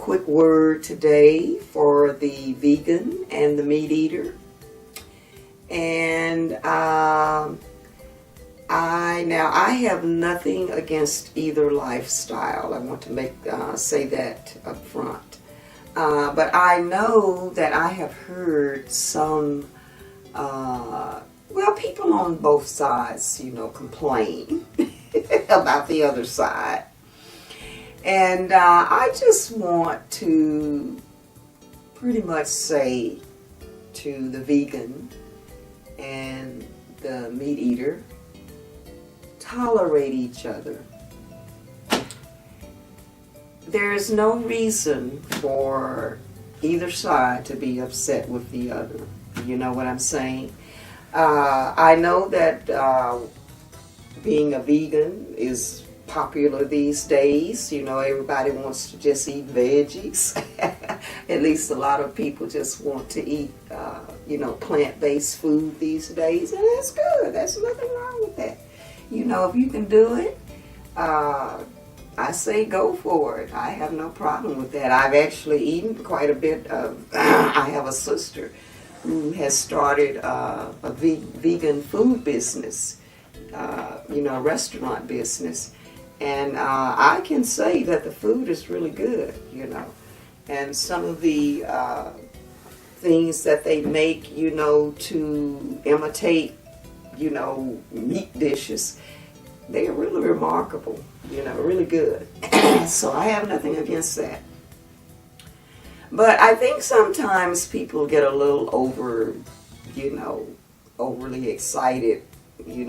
quick word today for the vegan and the meat eater. And I have nothing against either lifestyle. I want to say that up front. But I know that I have heard some, people on both sides, complain about the other side. And I just want to pretty much say to the vegan and the meat eater, tolerate each other. There is no reason for either side to be upset with the other. You know what I'm saying? I know that being a vegan is popular these days. Everybody wants to just eat veggies. At least a lot of people just want to eat, plant-based food these days. And that's good. There's nothing wrong with that. If you can do it, I say go for it. I have no problem with that. I've actually eaten quite a bit of, I have a sister who has started a vegan food business, a restaurant business. And I can say that the food is really good, And some of the things that they make, to imitate, meat dishes, they are really remarkable, really good. So I have nothing against that. But I think sometimes people get a little overly excited,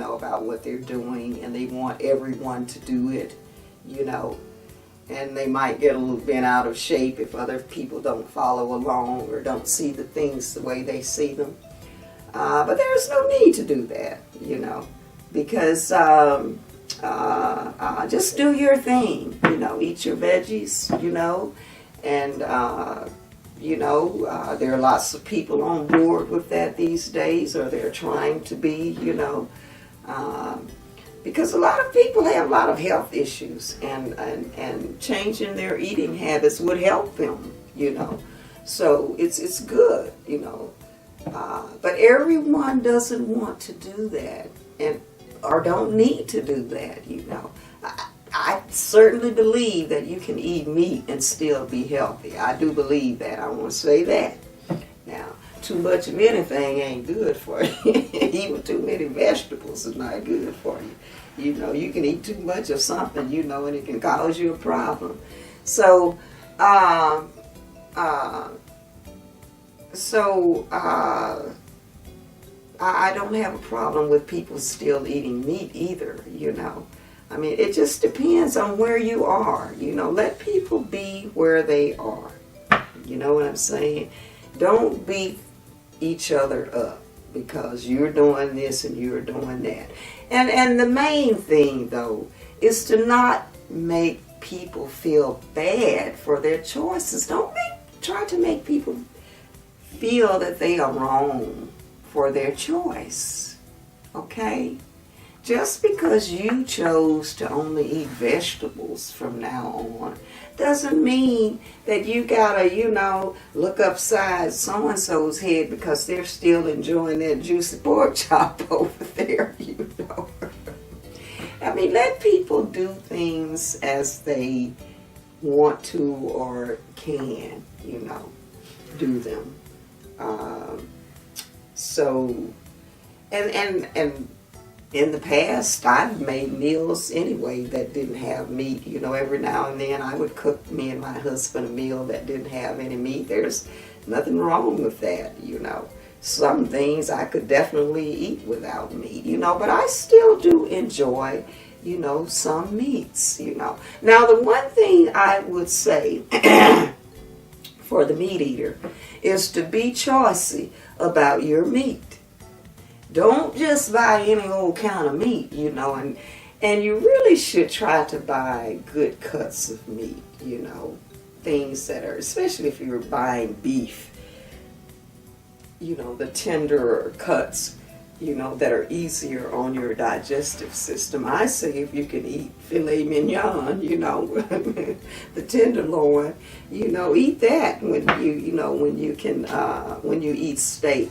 about what they're doing, and they want everyone to do it, and they might get a little bit out of shape if other people don't follow along or don't see the things the way they see them. But there's no need to do that, because just do your thing, eat your veggies, and there are lots of people on board with that these days, or they're trying to be, because a lot of people have a lot of health issues, and changing their eating habits would help them, So it's good, but everyone doesn't want to do that, or don't need to do that, I certainly believe that you can eat meat and still be healthy. I do believe that. I want to say that. Now, too much of anything ain't good for you. Even too many vegetables is not good for you. You can eat too much of something, and it can cause you a problem. So, I don't have a problem with people still eating meat either, I mean, it just depends on where you are. Let people be where they are. You know what I'm saying? Don't beat each other up because you're doing this and you're doing that. And the main thing, though, is to not make people feel bad for their choices. Don't try to make people feel that they are wrong for their choice. Okay? Just because you chose to only eat vegetables from now on doesn't mean that you gotta, look upside so-and-so's head because they're still enjoying that juicy pork chop over there, I mean, let people do things as they want to or can, do them. And in the past, I've made meals anyway that didn't have meat. Every now and then I would cook me and my husband a meal that didn't have any meat. There's nothing wrong with that, Some things I could definitely eat without meat, but I still do enjoy, some meats, Now, the one thing I would say for the meat eater is to be choosy about your meat. Don't just buy any old kind of meat, and you really should try to buy good cuts of meat, things that are, especially if you're buying beef, the tenderer cuts that are easier on your digestive system. I say if you can eat filet mignon, the tenderloin, eat that when when you eat steak,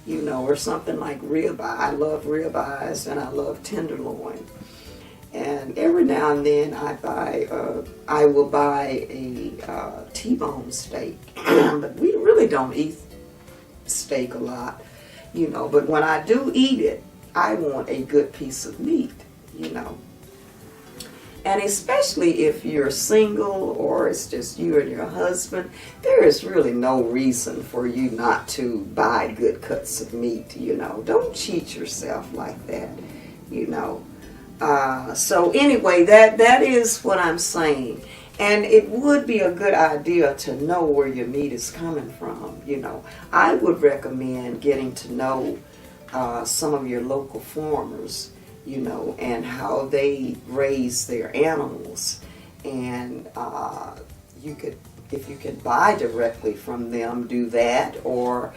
or something like ribeye. I love ribeyes and I love tenderloin. And every now and then I will buy a T-bone steak, but we really don't eat steak a lot, but when I do eat it, I want a good piece of meat, And especially if you're single or it's just you and your husband, there is really no reason for you not to buy good cuts of meat, Don't cheat yourself like that, So anyway, that is what I'm saying. And it would be a good idea to know where your meat is coming from, I would recommend getting to know some of your local farmers, and how they raise their animals. And if you could buy directly from them, do that, or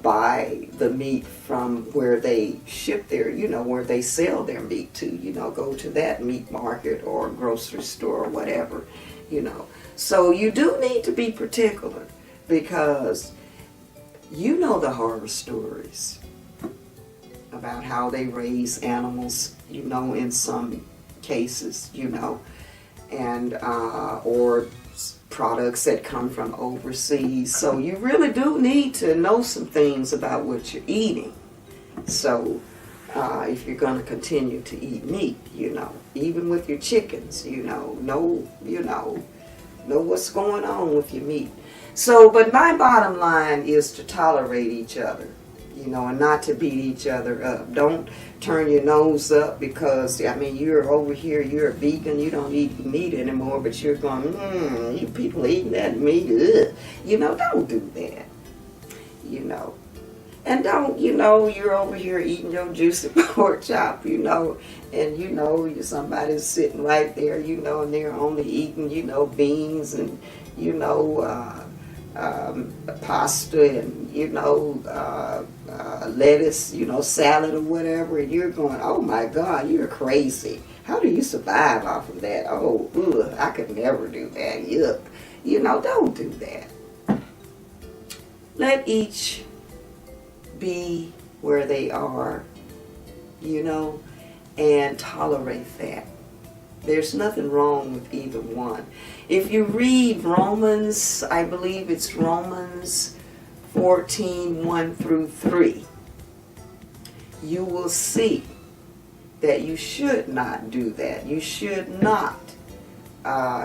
buy the meat from where they ship their, where they sell their meat to, go to that meat market or grocery store or whatever, So you do need to be particular, because the horror stories about how they raise animals, in some cases, and or products that come from overseas. So you really do need to know some things about what you're eating. So if you're going to continue to eat meat, even with your chickens, know what's going on with your meat. So, but my bottom line is to tolerate each other, and not to beat each other up. Don't turn your nose up because, you're over here, you're a vegan, you don't eat meat anymore, but you're going, you people eating that meat, ugh. Don't do that, And don't, you're over here eating your juicy pork chop, and somebody's sitting right there, and they're only eating, beans and, pasta and, lettuce, salad or whatever, and you're going, oh my God, you're crazy. How do you survive off of that? Oh, ugh, I could never do that. Yuck. Don't do that. Let each be where they are, and tolerate that. There's nothing wrong with either one. If you read Romans, I believe it's Romans 14:1-3, you will see that you should not do that. You should not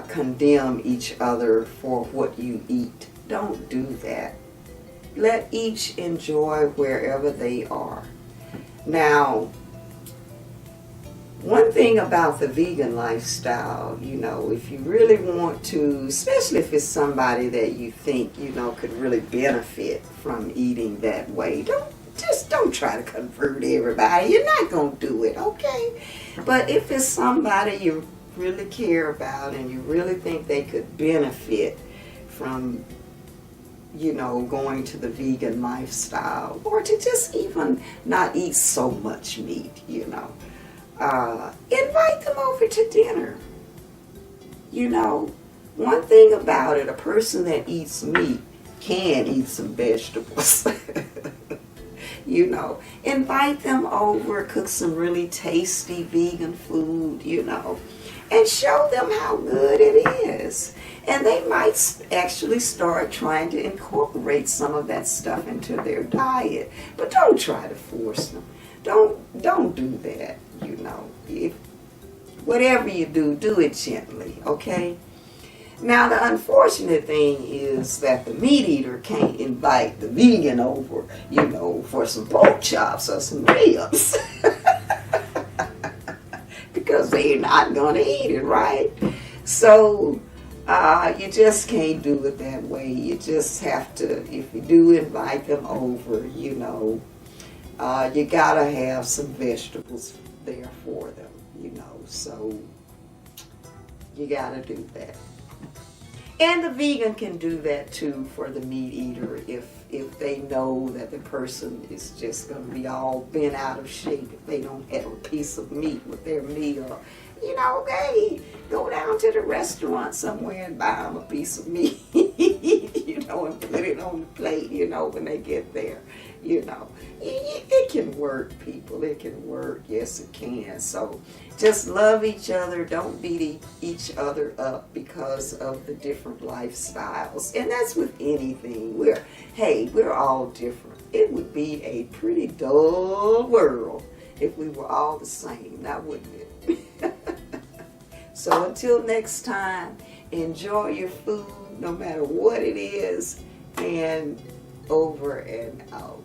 condemn each other for what you eat. Don't do that. Let each enjoy wherever they are. Now, one thing about the vegan lifestyle, if you really want to, especially if it's somebody that you think, could really benefit from eating that way, don't try to convert everybody. You're not going to do it, okay? But if it's somebody you really care about and you really think they could benefit from, going to the vegan lifestyle, or to just even not eat so much meat, invite them over to dinner. One thing about it, a person that eats meat can eat some vegetables. Invite them over, cook some really tasty vegan food, and show them how good it is. And they might actually start trying to incorporate some of that stuff into their diet. But don't try to force them. Don't do that, If, whatever you do, do it gently, okay? Now, the unfortunate thing is that the meat eater can't invite the vegan over, for some pork chops or some ribs. Because they're not going to eat it, right? So, you just can't do it that way. You just have to, if you do invite them over, you gotta have some vegetables there for them, so you gotta do that. And the vegan can do that too for the meat eater if if they know that the person is just going to be all bent out of shape if they don't have a piece of meat with their meal. You know, hey, go down to the restaurant somewhere and buy them a piece of meat, you know, and put it on the plate, you know, when they get there. You know, it can work, people. It can work. Yes, it can. So just love each other. Don't beat each other up because of the different lifestyles. And that's with anything. We're all different. It would be a pretty dull world if we were all the same, now wouldn't it? So until next time, enjoy your food no matter what it is, and over and out.